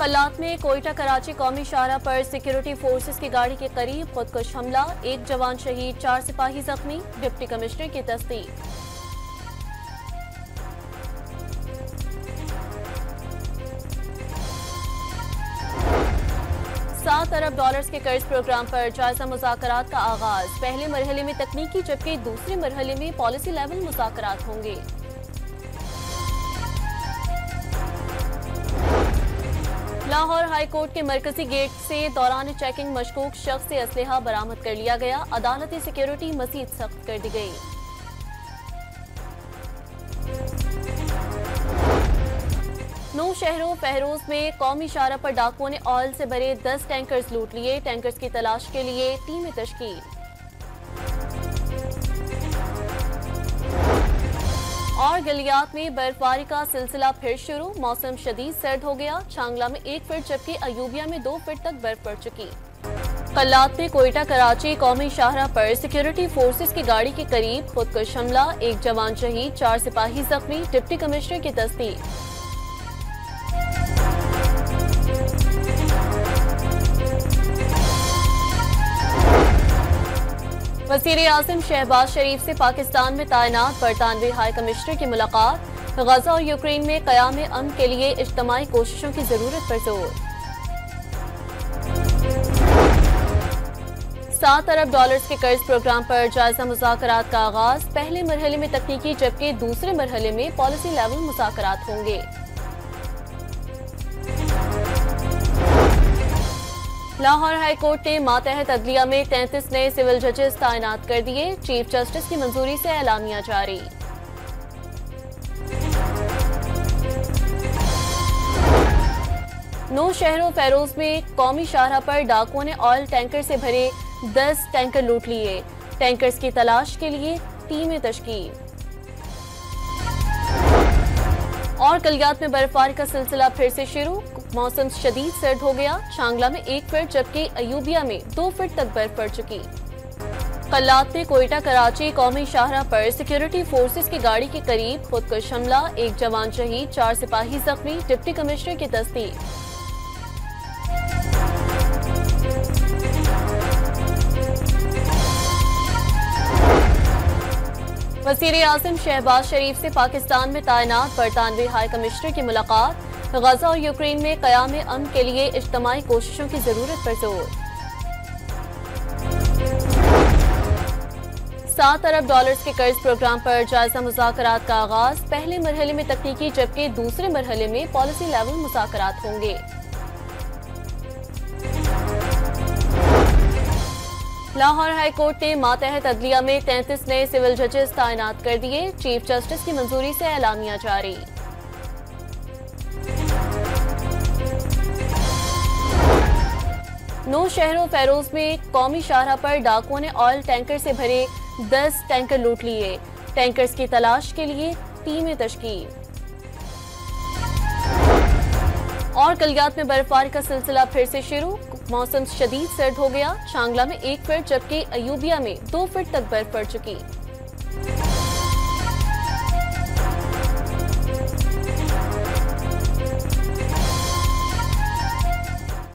कल्लात में कोयटा कराची कौमी शाहराह पर सिक्योरिटी फोर्सेस की गाड़ी के करीब खुदकुश हमला, एक जवान शहीद, 4 सिपाही जख्मी, डिप्टी कमिश्नर की तस्दीक। $7 अरब के कर्ज प्रोग्राम पर जायजा मुज़ाकरात का आगाज, पहले मरहले में तकनीकी जबकि दूसरे मरहले में पॉलिसी लेवल मुज़ाकरात होंगे। लाहौर हाई कोर्ट के मरकजी गेट से दौरान चेकिंग मशकूक शख्स से असलहा बरामद कर लिया गया, अदालती सिक्योरिटी मजीद सख्त कर दी गई। नौ शहरों फहरोज में कौमी शाहराह पर डाकुओं ने ऑयल से भरे 10 टैंकर्स लूट लिए, टैंकर्स की तलाश के लिए टीमें तश्कील। और गलियात में बर्फबारी का सिलसिला फिर शुरू, मौसम शदीद सर्द हो गया, चांगला में 1 फीट जबकि अयूबिया में 2 फीट तक बर्फ पड़ चुकी। कल्लात में कोयटा कराची कौमी शाहराह पर सिक्योरिटी फोर्सेस की गाड़ी के करीब खुदकुश हमला, एक जवान शहीद, 4 सिपाही जख्मी, डिप्टी कमिश्नर की तस्दीक। वज़ीर-ए-आज़म शहबाज शरीफ से पाकिस्तान में तैनात बरतानवी हाई कमिश्नर की मुलाकात, गजा और यूक्रेन में क़याम अमन के लिए इज्तिमाई कोशिशों की जरूरत पर जोर। $7 अरब के कर्ज प्रोग्राम पर जायजा मुज़ाकरात का आगाज, पहले मरहले में तकनीकी जबकि दूसरे मरहले में पॉलिसी लेवल मुज़ाकरात होंगे। लाहौर हाई कोर्ट ने मातहत अदलिया में 33 नए सिविल जजेस तैनात कर दिए, चीफ जस्टिस की मंजूरी से एलानिया जारी। नौ शहरों फैरोज में कौमी शाहराह पर डाकुओं ने ऑयल टैंकर से भरे 10 टैंकर लूट लिए, टैंकर्स की तलाश के लिए टीमें तश्कील। और गलियात में बर्फबारी का सिलसिला फिर से शुरू, मौसम शदीद सर्द हो गया, चांगला में 1 फीट जबकि अयूबिया में 2 फीट तक बर्फ पड़ चुकी। कल्लात में कोयटा कराची कौमी शाहराह पर सिक्योरिटी फोर्सेस की गाड़ी के करीब खुदकुश हमला, एक जवान शहीद, 4 सिपाही जख्मी, डिप्टी कमिश्नर की तस्दीक। वज़ीर-ए-आज़म शहबाज शरीफ से पाकिस्तान में तैनात बरतानवी हाई कमिश्नर की मुलाकात, गजा और यूक्रेन में क़याम अमन के लिए इज्तिमाई कोशिशों की जरूरत पर जोर। $7 अरब के कर्ज प्रोग्राम पर जायजा मुज़ाकरात का आगाज, पहले मरहले में तकनीकी जबकि दूसरे मरहले में पॉलिसी लेवल मुज़ाकरात होंगे। लाहौर हाई कोर्ट ने मातहत अदलिया में 33 नए सिविल जजेस तैनात कर दिए, चीफ जस्टिस की मंजूरी से एलानिया जारी। नौ शहरों फैरोज में कौमी शाहराह पर डाकुओं ने ऑयल टैंकर से भरे 10 टैंकर लूट लिए, टैंकर्स की तलाश के लिए टीमें तश्कील। और गलियात में बर्फबारी का सिलसिला फिर से शुरू, मौसम शदीद सर्द हो गया, चांगला में 1 फीट जबकि अयूबिया में 2 फीट तक बर्फ पड़ चुकी।